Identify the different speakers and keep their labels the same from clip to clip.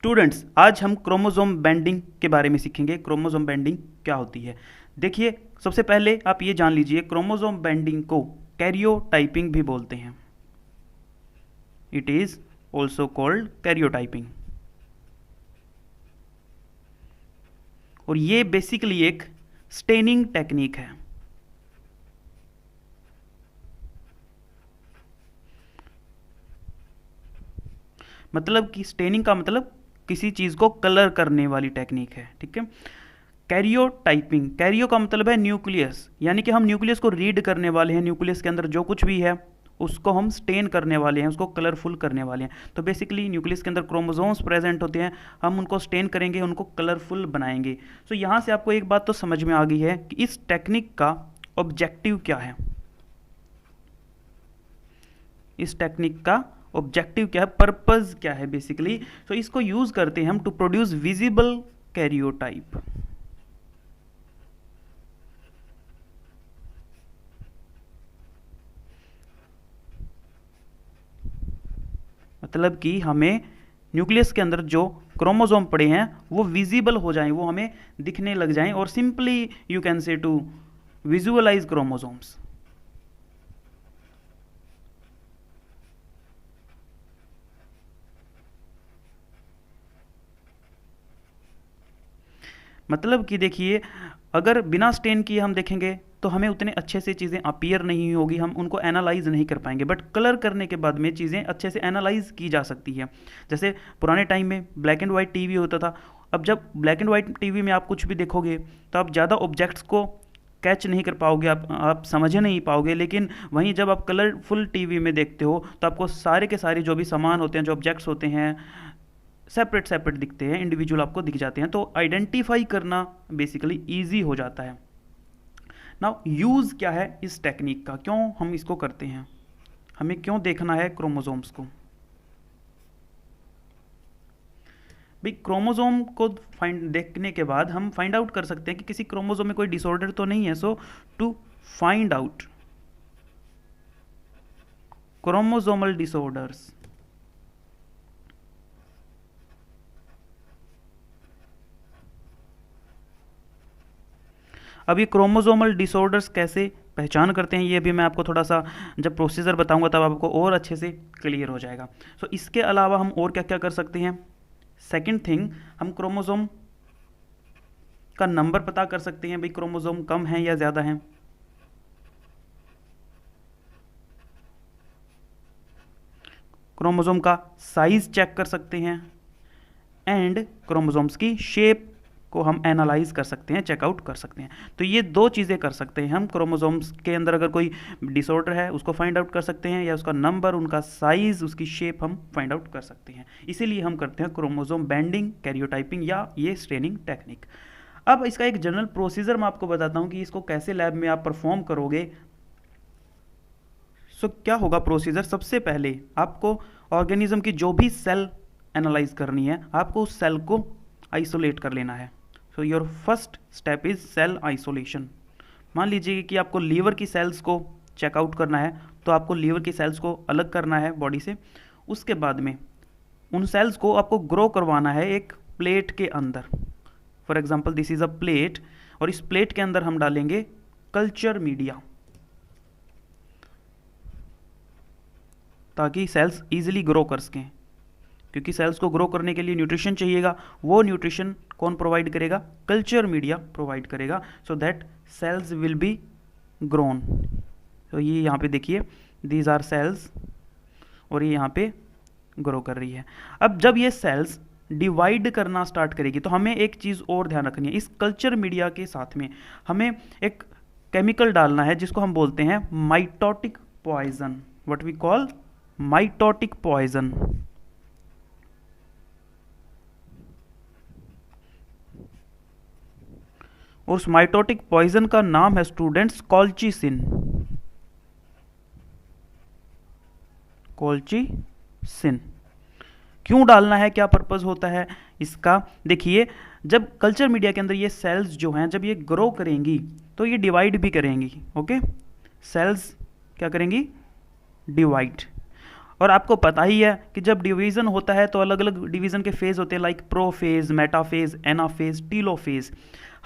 Speaker 1: Students, आज हम chromosome banding के बारे में सीखेंगे। क्रोमोसोम बेंडिंग क्या होती है? देखिए, सबसे पहले आप ये जान लीजिए, क्रोमोसोम बेंडिंग को कैरियोटाइपिंग भी बोलते हैं। It is also called karyotyping. और ये बेसिकली एक स्टेनिंग टेक्निक है। मतलब कि स्टेनिंग का मतलब किसी चीज़ को कलर करने वाली टेक्निक है, ठीक है। कैरियोटाइपिंग, कैरियो का मतलब है न्यूक्लियस, यानी कि हम न्यूक्लियस को रीड करने वाले हैं। न्यूक्लियस के अंदर जो कुछ भी है उसको हम स्टेन करने वाले हैं, उसको कलरफुल करने वाले हैं। तो बेसिकली न्यूक्लियस के अंदर क्रोमोसोम्स प्रेजेंट होते हैं, हम उनको स्टेन करेंगे, उनको कलरफुल बनाएंगे। तो यहाँ से आपको एक बात तो समझ में आ गई है कि इस टेक्निक का ऑब्जेक्टिव क्या है। इस टेक्निक का ऑब्जेक्टिव क्या है, पर्पस क्या है बेसिकली। तो इसको यूज करते हैं हम टू प्रोड्यूस विजिबल कैरियोटाइप। मतलब कि हमें न्यूक्लियस के अंदर जो क्रोमोसोम पड़े हैं वो विजिबल हो जाएं, वो हमें दिखने लग जाएं, और simply you can say to visualize chromosomes. मतलब कि देखिए, अगर बिना स्टेन किए हम देखेंगे तो हमें उतने अच्छे से चीज़ें अपीयर नहीं होगी, हम उनको एनालाइज नहीं कर पाएंगे। बट कलर करने के बाद में चीज़ें अच्छे से एनालाइज की जा सकती है। जैसे पुराने टाइम में ब्लैक एंड वाइट टीवी होता था। अब जब ब्लैक एंड वाइट टीवी में आप कुछ भी देखोगे तो आप ज़्यादा ऑब्जेक्ट्स को कैच नहीं कर पाओगे, आप समझ नहीं पाओगे। लेकिन वहीं जब आप कलरफुल टीवी में देखते हो तो आपको सारे के सारे जो भी सामान होते हैं, जो ऑब्जेक्ट्स होते हैं, सेपरेट सेपरेट दिखते हैं, इंडिविजुअल आपको दिख जाते हैं। तो आइडेंटिफाई करना बेसिकली ईजी हो जाता है। नाउ यूज़ क्या है इस टेक्निक का, क्यों हम इसको करते हैं, हमें क्यों देखना है क्रोमोसोम्स को। भाई, क्रोमोसोम को देखने के बाद हम फाइंड आउट कर सकते हैं कि किसी क्रोमोसोम में कोई डिसऑर्डर तो नहीं है। So to find out chromosomal disorders, अब ये क्रोमोसोमल डिसऑर्डर्स कैसे पहचान करते हैं, ये भी मैं आपको थोड़ा सा जब प्रोसीजर बताऊंगा तब आपको और अच्छे से क्लियर हो जाएगा। सो इसके अलावा हम और क्या क्या कर सकते हैं। सेकंड थिंग, हम क्रोमोसोम का नंबर पता कर सकते हैं, भाई क्रोमोसोम कम है या ज़्यादा है। क्रोमोसोम का साइज चेक कर सकते हैं, एंड क्रोमोसोम्स की शेप को हम एनालाइज कर सकते हैं, चेकआउट कर सकते हैं। तो ये दो चीज़ें कर सकते हैं हम। क्रोमोसोम्स के अंदर अगर कोई डिसऑर्डर है उसको फाइंड आउट कर सकते हैं, या उसका नंबर, उनका साइज, उसकी शेप हम फाइंड आउट कर सकते हैं। इसीलिए हम करते हैं क्रोमोसोम बेंडिंग, कैरियोटाइपिंग या ये स्टेनिंग टेक्निक। अब इसका एक जनरल प्रोसीजर मैं आपको बताता हूँ कि इसको कैसे लैब में आप परफॉर्म करोगे। सो क्या होगा प्रोसीजर, सबसे पहले आपको ऑर्गेनिज्म की जो भी सेल एनालाइज करनी है, आपको उस सेल को आइसोलेट कर लेना है। So your first step is cell isolation. मान लीजिए कि आपको लीवर की सेल्स को चेकआउट करना है, तो आपको लीवर की सेल्स को अलग करना है बॉडी से। उसके बाद में उन सेल्स को आपको ग्रो करवाना है एक प्लेट के अंदर। For example this is a plate, और इस प्लेट के अंदर हम डालेंगे कल्चर मीडिया, ताकि सेल्स इजीली ग्रो कर सकें। क्योंकि सेल्स को ग्रो करने के लिए न्यूट्रिशन चाहिएगा, वो न्यूट्रिशन कौन प्रोवाइड करेगा, कल्चर मीडिया प्रोवाइड करेगा, so that cells will be grown. तो ये यहाँ पे देखिए, दीज आर सेल्स, और ये यहाँ पे ग्रो कर रही है। अब जब ये सेल्स डिवाइड करना स्टार्ट करेगी तो हमें एक चीज़ और ध्यान रखनी है। इस कल्चर मीडिया के साथ में हमें एक केमिकल डालना है जिसको हम बोलते हैं mitotic poison. What we call mitotic poison. और उस माइटोटिक पॉइजन का नाम है स्टूडेंट्स कॉल्चिसिन। कॉल्चिसिन क्यों डालना है, क्या पर्पस होता है इसका, देखिए। जब कल्चर मीडिया के अंदर ये सेल्स जो हैं, जब ये ग्रो करेंगी तो ये डिवाइड भी करेंगी। ओके, सेल्स क्या करेंगी, डिवाइड। और आपको पता ही है कि जब डिवीज़न होता है तो अलग अलग डिवीज़न के फेज़ होते हैं, लाइक प्रोफेज़, मेटाफेज़, एनाफेज़, टीलोफेज़।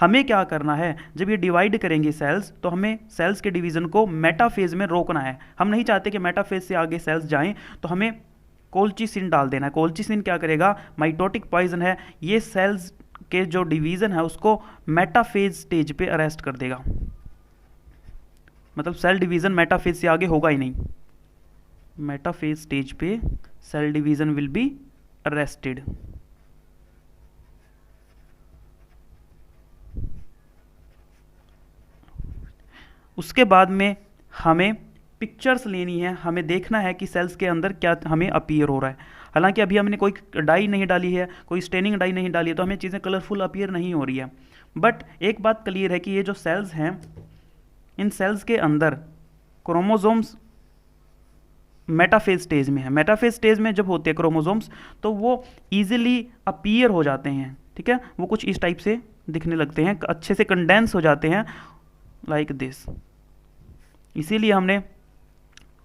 Speaker 1: हमें क्या करना है, जब ये डिवाइड करेंगे सेल्स तो हमें सेल्स के डिवीज़न को मेटाफेज़ में रोकना है। हम नहीं चाहते कि मेटाफेज़ से आगे सेल्स जाएं, तो हमें कोल्चिसिन डाल देना है। कोल्चिसिन क्या करेगा, माइटोटिक पॉइजन है, ये सेल्स के जो डिवीज़न है उसको मेटाफेज़ स्टेज पे अरेस्ट कर देगा, मतलब सेल डिवीज़न मेटाफेज़ से आगे होगा ही नहीं। मेटाफेज़ स्टेज पे cell division will be arrested. उसके बाद में हमें पिक्चर्स लेनी है, हमें देखना है कि सेल्स के अंदर क्या हमें अपीयर हो रहा है। हालांकि अभी हमने कोई डाई नहीं डाली है, कोई स्टेनिंग डाई नहीं डाली है, तो हमें चीज़ें कलरफुल अपीयर नहीं हो रही है। बट एक बात क्लियर है कि ये जो सेल्स हैं, इन सेल्स के अंदर क्रोमोसोम्स मेटाफेज स्टेज में है। मेटाफेज स्टेज में जब होते हैं क्रोमोसोम्स तो वो इजीली अपीयर हो जाते हैं, ठीक है, वो कुछ इस टाइप से दिखने लगते हैं, अच्छे से कंडेंस हो जाते हैं, लाइक दिस। इसीलिए हमने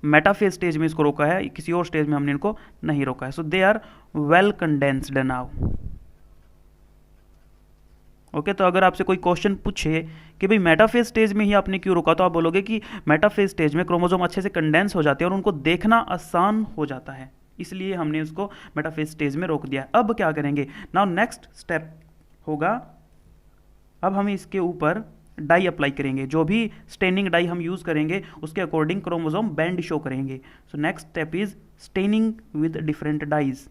Speaker 1: मेटाफेज स्टेज में इसको रोका है, किसी और स्टेज में हमने इनको नहीं रोका है। So they are well condensed now. Okay, तो अगर आपसे कोई क्वेश्चन पूछे कि भाई मेटाफेज स्टेज में ही आपने क्यों रोका, तो आप बोलोगे कि मेटाफेज स्टेज में क्रोमोसोम अच्छे से कंडेंस हो जाते हैं और उनको देखना आसान हो जाता है, इसलिए हमने उसको मेटाफेज स्टेज में रोक दिया। अब क्या करेंगे, नाउ नेक्स्ट स्टेप होगा, अब हम इसके ऊपर डाई अप्लाई करेंगे। जो भी स्टेनिंग डाई हम यूज़ करेंगे उसके अकॉर्डिंग क्रोमोसोम बैंड शो करेंगे। So next step is staining with different dyes.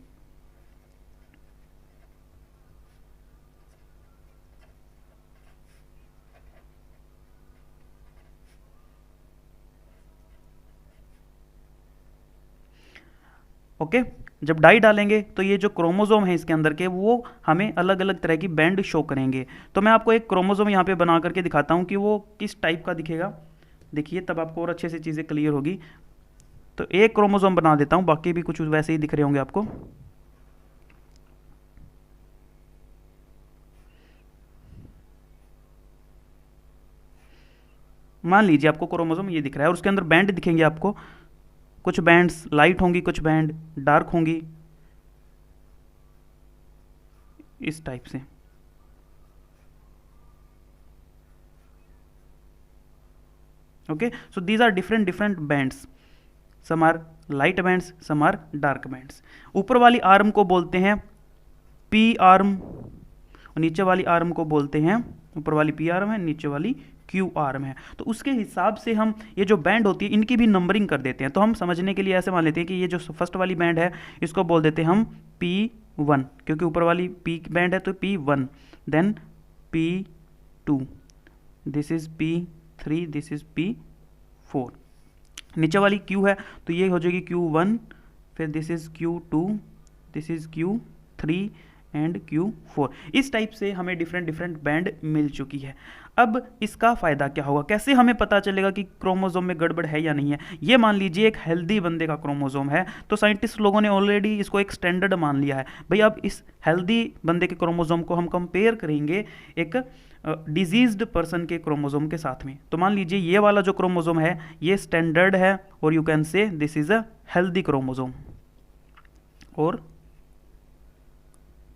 Speaker 1: Okay, जब डाई डालेंगे तो ये जो क्रोमोसोम है इसके अंदर के, वो हमें अलग अलग तरह की बैंड शो करेंगे। तो मैं आपको एक क्रोमोसोम यहाँ पे बना करके दिखाता हूँ कि वो किस टाइप का दिखेगा। देखिए, तब आपको और अच्छे से चीज़ें क्लियर होगी। तो एक क्रोमोसोम बना देता हूँ, बाकी भी कुछ वैसे ही दिख रहे होंगे आपको। मान लीजिए आपको क्रोमोसोम ये दिख रहा है और उसके अंदर बैंड दिखेंगे आपको। कुछ बैंड्स लाइट होंगी, कुछ बैंड डार्क होंगी, इस टाइप से। Okay, so these are different different bands, some are light bands, some are dark bands. ऊपर वाली आर्म को बोलते हैं पी आर्म और नीचे वाली आर्म को बोलते हैं, ऊपर वाली पी आर्म है, नीचे वाली क्यू आर्म है। तो उसके हिसाब से हम ये जो बैंड होती है इनकी भी नंबरिंग कर देते हैं। तो हम समझने के लिए ऐसे मान लेते हैं कि ये जो फर्स्ट वाली बैंड है इसको बोल देते हैं हम P1, क्योंकि ऊपर वाली P बैंड है तो P1, then P2, this is P3, this is P4। नीचे वाली Q है तो ये हो जाएगी Q1, फिर this is Q2, this is Q3 and Q4। इस टाइप से हमें डिफरेंट डिफरेंट बैंड मिल चुकी है। अब इसका फ़ायदा क्या होगा, कैसे हमें पता चलेगा कि क्रोमोसोम में गड़बड़ है या नहीं है। ये मान लीजिए एक हेल्दी बंदे का क्रोमोसोम है, तो साइंटिस्ट लोगों ने ऑलरेडी इसको एक स्टैंडर्ड मान लिया है। भाई अब इस हेल्दी बंदे के क्रोमोसोम को हम कंपेयर करेंगे एक डिजीज्ड पर्सन के क्रोमोसोम के साथ में। तो मान लीजिए ये वाला जो क्रोमोसोम है ये स्टैंडर्ड है, और यू कैन से this is a healthy chromosome और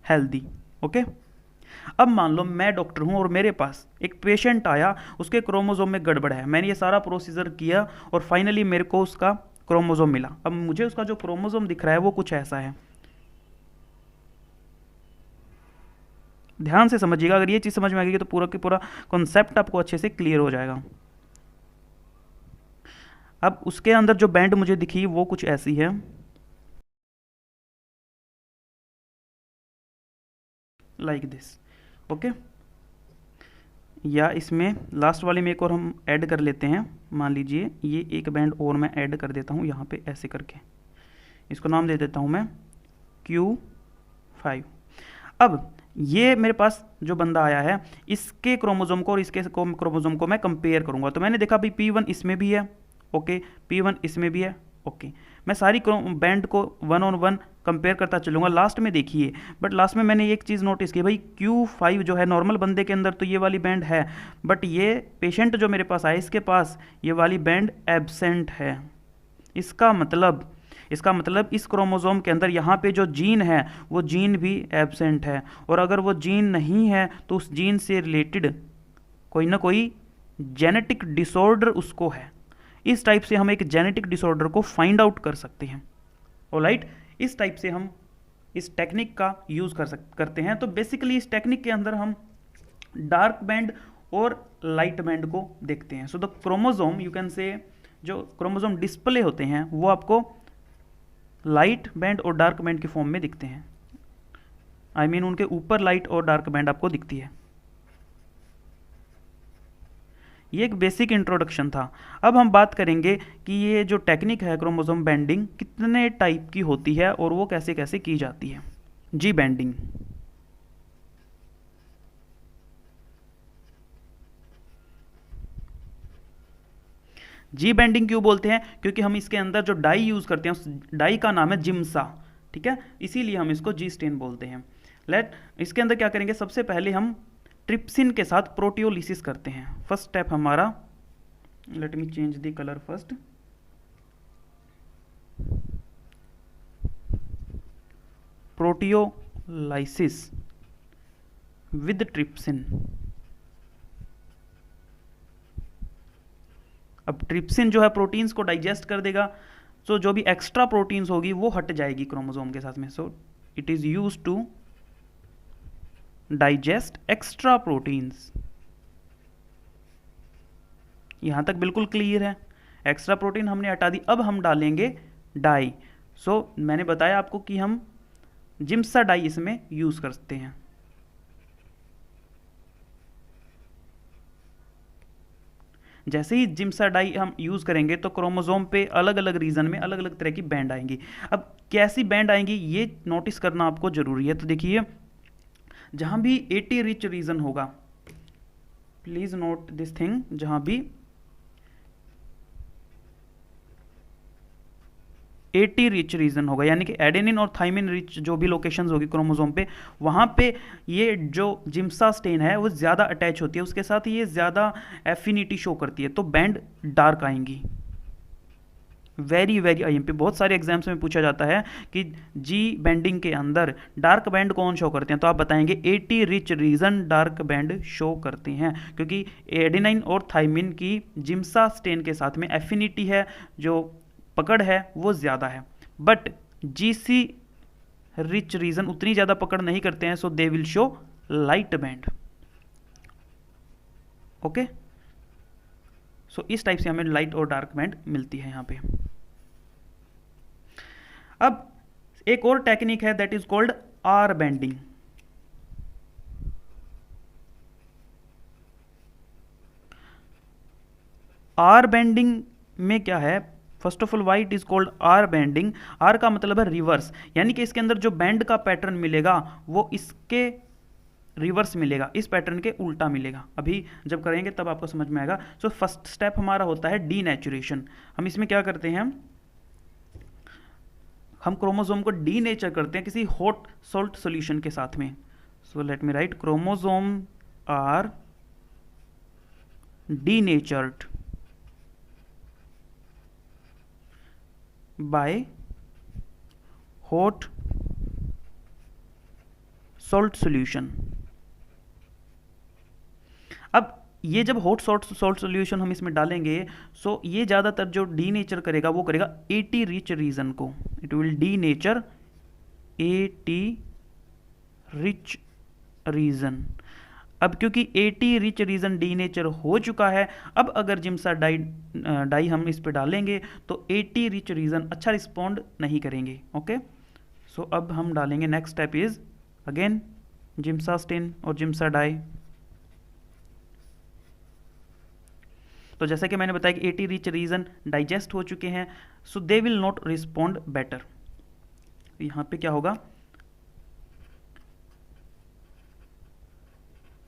Speaker 1: हेल्दी। ओके, अब मान लो मैं डॉक्टर हूं और मेरे पास एक पेशेंट आया, उसके क्रोमोसोम में गड़बड़ है, मैंने ये सारा प्रोसीजर किया और फाइनली मेरे को उसका क्रोमोसोम मिला। अब मुझे उसका जो क्रोमोसोम दिख रहा है वो कुछ ऐसा है। ध्यान से समझिएगा, अगर ये चीज़ समझ में आ गई तो पूरा का पूरा कॉन्सेप्ट आपको अच्छे से क्लियर हो जाएगा। अब उसके अंदर जो बैंड मुझे दिखी वो कुछ ऐसी है, लाइक दिस। ओके, या इसमें लास्ट वाले में एक और हम ऐड कर लेते हैं। मान लीजिए ये एक बैंड और मैं ऐड कर देता हूँ यहाँ पे ऐसे करके, इसको नाम दे देता हूँ मैं Q5। अब ये मेरे पास जो बंदा आया है इसके क्रोमोसोम को और इसके क्रोमोसोम को मैं कंपेयर करूँगा। तो मैंने देखा भाई P1 इसमें भी है, ओके, P1 इसमें भी है, ओके। मैं सारी बैंड को 1 on 1 कंपेयर करता चलूँगा। लास्ट में देखिए, बट लास्ट में मैंने एक चीज़ नोटिस की, भाई Q5 जो है नॉर्मल बंदे के अंदर तो ये वाली बैंड है, बट ये पेशेंट जो मेरे पास आया इसके पास ये वाली बैंड एब्सेंट है। इसका मतलब इसका मतलब इस क्रोमोसोम के अंदर यहाँ पे जो जीन है वो जीन भी एब्सेंट है, और अगर वो जीन नहीं है तो उस जीन से रिलेटेड कोई ना कोई जेनेटिक डिसऑर्डर उसको है। इस टाइप से हम एक जेनेटिक डिसऑर्डर को फाइंड आउट कर सकते हैं। ऑलराइट, इस टाइप से हम इस टेक्निक का यूज़ करते हैं। तो बेसिकली इस टेक्निक के अंदर हम डार्क बैंड और लाइट बैंड को देखते हैं। So the chromosome, you can से, जो क्रोमोसोम डिस्प्ले होते हैं वो आपको लाइट बैंड और डार्क बैंड के फॉर्म में दिखते हैं। आई मीन उनके ऊपर लाइट और डार्क बैंड आपको दिखती है। ये एक बेसिक इंट्रोडक्शन था। अब हम बात करेंगे कि ये जो टेक्निक है क्रोमोसोम बैंडिंग कितने टाइप की होती है और वो कैसे कैसे की जाती है। जी बैंडिंग, जी बैंडिंग क्यों बोलते हैं? क्योंकि हम इसके अंदर जो डाई यूज़ करते हैं उस डाई का नाम है जिम्सा, ठीक है, इसीलिए हम इसको जी स्टेन बोलते हैं। इसके अंदर क्या करेंगे, सबसे पहले हम ट्रिप्सिन के साथ प्रोटियोलिसिस करते हैं। फर्स्ट स्टेप हमारा, let me change the colour first, proteolysis with trypsin. अब ट्रिप्सिन जो है प्रोटीन्स को डाइजेस्ट कर देगा, सो जो भी एक्स्ट्रा प्रोटीन्स होगी वो हट जाएगी क्रोमोसोम के साथ में। So it is use to digest extra proteins. यहां तक बिल्कुल क्लियर है। एक्स्ट्रा प्रोटीन हमने हटा दी, अब हम डालेंगे डाई। सो मैंने बताया आपको कि हम जिम्सा डाई इसमें यूज कर सकते हैं। जैसे ही जिम्सा डाई हम यूज़ करेंगे तो क्रोमोसोम पे अलग अलग रीजन में अलग अलग तरह की बैंड आएंगी। अब कैसी बैंड आएंगी ये नोटिस करना आपको जरूरी है। तो देखिए, जहां भी 80 रिच रीजन होगा, प्लीज नोट दिस थिंग, जहां भी 80 रिच रीजन होगा, यानी कि एडेनिन और थाइमिन रिच जो भी लोकेशंस होगी क्रोमोसोम पे, वहां पे ये जो जिम्सा स्टेन है वो ज़्यादा अटैच होती है, उसके साथ ये ज़्यादा एफिनिटी शो करती है, तो बैंड डार्क आएंगी। वेरी वेरी आईएमपी बहुत सारे एग्जाम्स में पूछा जाता है कि जी बैंडिंग के अंदर डार्क बैंड कौन शो करते हैं, तो आप बताएंगे 80 rich reason dark band show करते हैं, क्योंकि एडेनिन और थाइमिन की जिम्सा स्टेन के साथ में एफिनिटी है, जो पकड़ है वो ज़्यादा है। बट जीसी रिच रीजन उतनी ज़्यादा पकड़ नहीं करते हैं, so they will show light band. Okay, so इस टाइप से हमें लाइट और डार्क बैंड मिलती है यहां पे। अब एक और टेक्निक है that is called R banding. R banding में क्या है, first of all why it is called R banding. R का मतलब है रिवर्स, यानी कि इसके अंदर जो बैंड का पैटर्न मिलेगा वो इसके रिवर्स मिलेगा, इस पैटर्न के उल्टा मिलेगा। अभी जब करेंगे तब आपको समझ में आएगा। सो फर्स्ट स्टेप हमारा होता है डीनेचुरेशन। हम इसमें क्या करते हैं, हम क्रोमोसोम को डीनेचर करते हैं किसी हॉट सॉल्ट सॉल्यूशन के साथ में। So let me write, chromosome are denatured by hot salt solution. अब ये जब हॉट सॉल्ट सॉल्यूशन हम इसमें डालेंगे, सो ये ज़्यादातर जो डीनेचर करेगा वो करेगा 80 रिच रीजन को। It will denature 80 rich region. अब क्योंकि 80 रिच रीजन डीनेचर हो चुका है, अब अगर जिम्सा डाई हम इस पे डालेंगे तो 80 रिच रीजन अच्छा रिस्पॉन्ड नहीं करेंगे। ओके, सो अब हम डालेंगे, next step is again Giemsa stain और जिम्सा डाई। तो जैसा कि मैंने बताया कि 80 रिच रीजन डाइजेस्ट हो चुके हैं, so they will not respond better. यहां पे क्या होगा,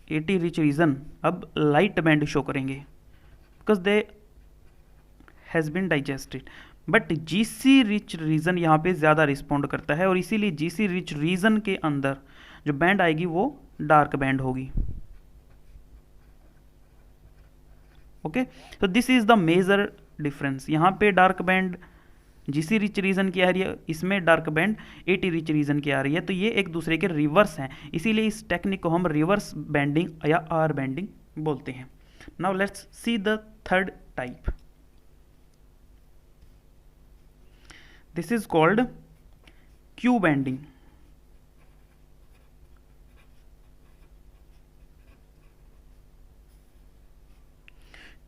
Speaker 1: 80 रिच रीजन अब लाइट बैंड शो करेंगे because they has been digested. But GC rich region यहाँ पे ज़्यादा रिस्पॉन्ड करता है, और इसीलिए जीसी रिच रीजन के अंदर जो बैंड आएगी वो डार्क बैंड होगी। ओके, तो this is the major difference. यहाँ पे dark band GC rich region की आ रही है, इसमें dark band AT rich region की आ रही है, तो ये एक दूसरे के रिवर्स हैं, इसीलिए इस टेक्निक को हम रिवर्स बैंडिंग या आर बैंडिंग बोलते हैं। Now let's see the third type, this is called Q banding.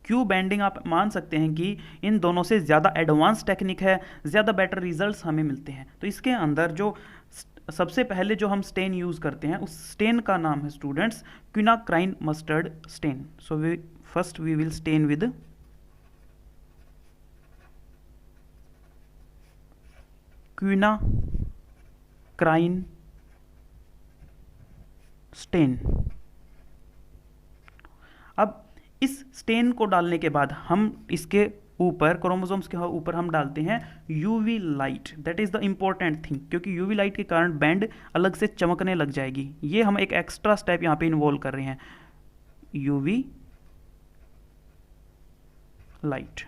Speaker 1: Q banding आप मान सकते हैं कि इन दोनों से ज़्यादा एडवांस टेक्निक है, ज़्यादा बेटर रिजल्ट्स हमें मिलते हैं। तो इसके अंदर जो सबसे पहले जो हम स्टेन यूज़ करते हैं, उस स्टेन का नाम है students quinacrine mustard stain. So we will stain with quinacrine stain. अब इस स्टेन को डालने के बाद हम इसके ऊपर, क्रोमोसोम्स के ऊपर हम डालते हैं UV light. That is the important thing, क्योंकि यूवी लाइट के कारण बैंड अलग से चमकने लग जाएगी। ये हम एक एक्स्ट्रा स्टेप यहाँ पे इन्वॉल्व कर रहे हैं, यूवी लाइट।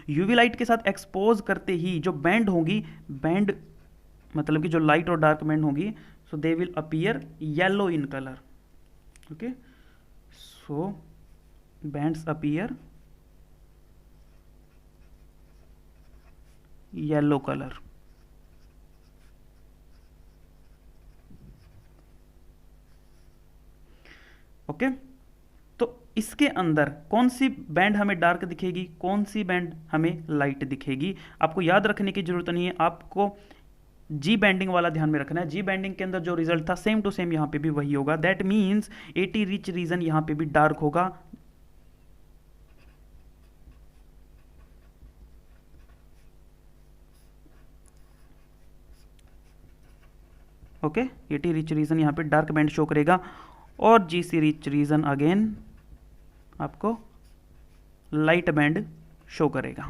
Speaker 1: यूवी लाइट के साथ एक्सपोज करते ही जो बैंड होगी, बैंड मतलब कि जो लाइट और डार्क बैंड होगी, so they will appear yellow in colour. Okay, so bands appear yellow color। Okay, तो इसके अंदर कौन सी बैंड हमें डार्क दिखेगी, कौन सी बैंड हमें लाइट दिखेगी, आपको याद रखने की जरूरत नहीं है। आपको जी बैंडिंग वाला ध्यान में रखना है। जी बैंडिंग के अंदर जो रिजल्ट था सेम टू सेम यहाँ पे भी वही होगा। दैट मीन्स 80 रिच रीजन यहाँ पे भी डार्क होगा। ओके, 80 रिच रीजन यहाँ पे डार्क बैंड शो करेगा, और जी सी रिच रीजन अगेन आपको लाइट बैंड शो करेगा।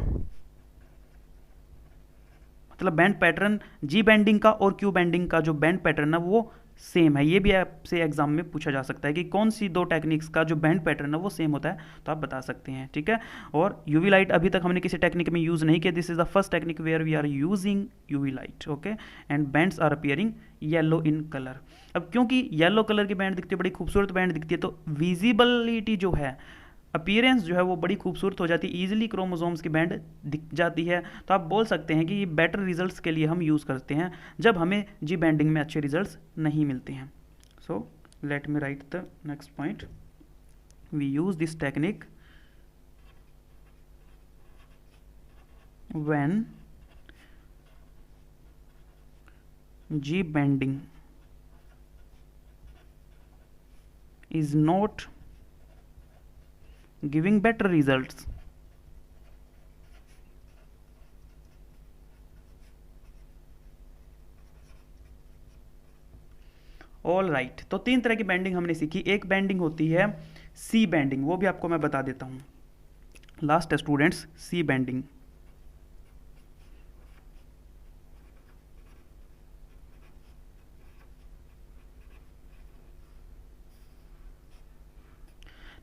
Speaker 1: मतलब बैंड पैटर्न जी बैंडिंग का और क्यू बैंडिंग का जो बैंड पैटर्न है वो सेम है। ये भी आपसे एग्जाम में पूछा जा सकता है कि कौन सी दो टेक्निक्स का जो बैंड पैटर्न है वो सेम होता है, तो आप बता सकते हैं। ठीक है, और यूवी लाइट अभी तक हमने किसी टेक्निक में यूज नहीं किया। This is the first technique where we are using UV light. Okay, and bands are appearing yellow in colour. अब क्योंकि येलो कलर की बैंड दिखती है, बड़ी खूबसूरत बैंड दिखती है, तो विजिबिलिटी जो है, अपीयरेंस जो है वो बड़ी खूबसूरत हो जाती है, ईजिली क्रोमोसोम्स की बैंड दिख जाती है। तो आप बोल सकते हैं कि ये बेटर रिजल्ट्स के लिए हम यूज़ करते हैं जब हमें जी बैंडिंग में अच्छे रिजल्ट्स नहीं मिलते हैं। So let me write the next point, we use this technique when G banding is not giving better results। All right, तो तीन तरह की बैंडिंग हमने सीखी। एक बैंडिंग होती है सी बैंडिंग, वो भी आपको मैं बता देता हूं। लास्ट है स्टूडेंट्स सी बैंडिंग।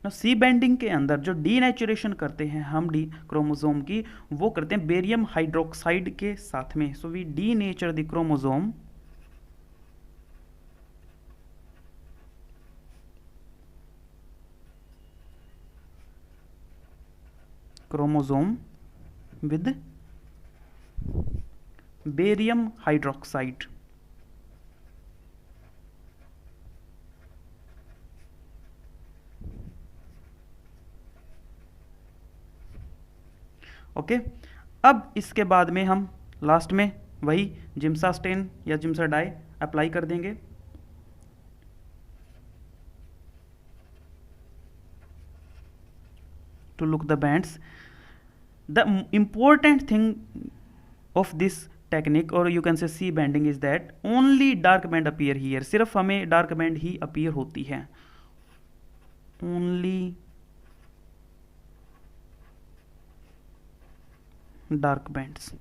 Speaker 1: सी बैंडिंग के अंदर जो डीनेचुरेशन करते हैं हम डी क्रोमोसोम की, वो करते हैं बेरियम हाइड्रोक्साइड के साथ में। So we denature the chromosome with barium hydroxide. Okay, अब इसके बाद में हम लास्ट में वही जिम्सा स्टेन या जिम्सा डाई अप्लाई कर देंगे। To look the bands, the important thing of this technique और you can say see banding is that only dark band appear here. सिर्फ हमें डार्क बैंड ही अपीयर होती है, ओनली डार्क बैंड्स।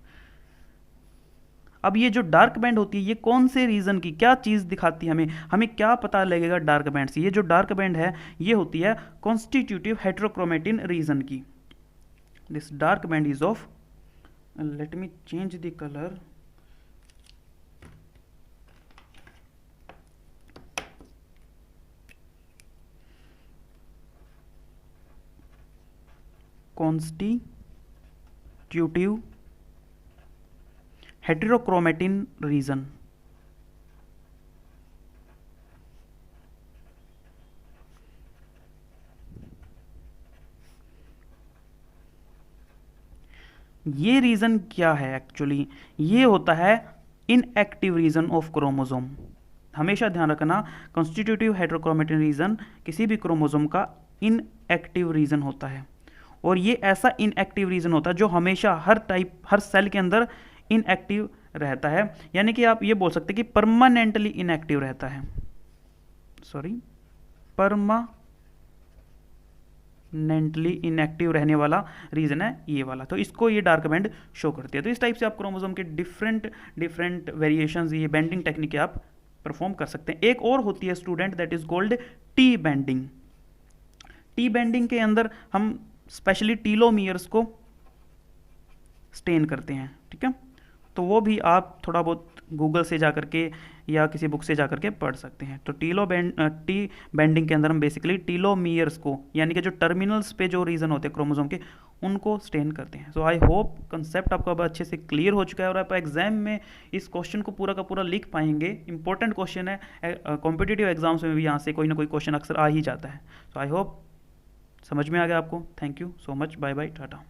Speaker 1: अब ये जो डार्क बैंड होती है ये कौन से रीजन की, क्या चीज दिखाती है हमें क्या पता लगेगा डार्क बैंड से? ये जो डार्क बैंड है ये होती है कॉन्स्टिट्यूटिव हेट्रोक्रोमेटिन रीजन की। This dark band is of let me change the color. Constitutive heterochromatin region. ये रीजन क्या है एक्चुअली? ये होता है इनएक्टिव रीजन ऑफ क्रोमोसोम। हमेशा ध्यान रखना, कॉन्स्टिट्यूटिव हेटेरोक्रोमेटिन रीजन किसी भी क्रोमोसोम का इनएक्टिव रीजन होता है, और ये ऐसा इनएक्टिव रीजन होता है जो हमेशा हर सेल के अंदर इनएक्टिव रहता है, यानी कि आप ये बोल सकते हैं कि परमानेंटली इनएक्टिव रहता है। परमानेंटली इनएक्टिव रहने वाला रीजन है ये वाला, तो इसको ये डार्क बैंड शो करती है। तो इस टाइप से आप क्रोमोसोम के डिफरेंट वेरिएशंस, ये बैंडिंग टेक्निक आप परफॉर्म कर सकते हैं। एक और होती है student, that is called T banding. T banding के अंदर हम स्पेशली टीलोमियर्स को स्टेन करते हैं, ठीक है। तो वो भी आप थोड़ा बहुत गूगल से जा करके या किसी बुक से जा करके पढ़ सकते हैं। तो टी बैंडिंग के अंदर हम बेसिकली टीलोमियर्स को, यानी कि जो टर्मिनल्स पे जो रीजन होते हैं क्रोमोसोम के, उनको स्टेन करते हैं। सो आई होप कंसेप्ट आपको अब अच्छे से क्लियर हो चुका है और आप एग्जाम में इस क्वेश्चन को पूरा का पूरा लिख पाएंगे। इंपॉर्टेंट क्वेश्चन है, कॉम्पिटिटिव एग्जाम्स में भी यहाँ से कोई ना कोई क्वेश्चन अक्सर आ ही जाता है। सो आई होप समझ में आ गया आपको। Thank you so much, bye bye, Tata.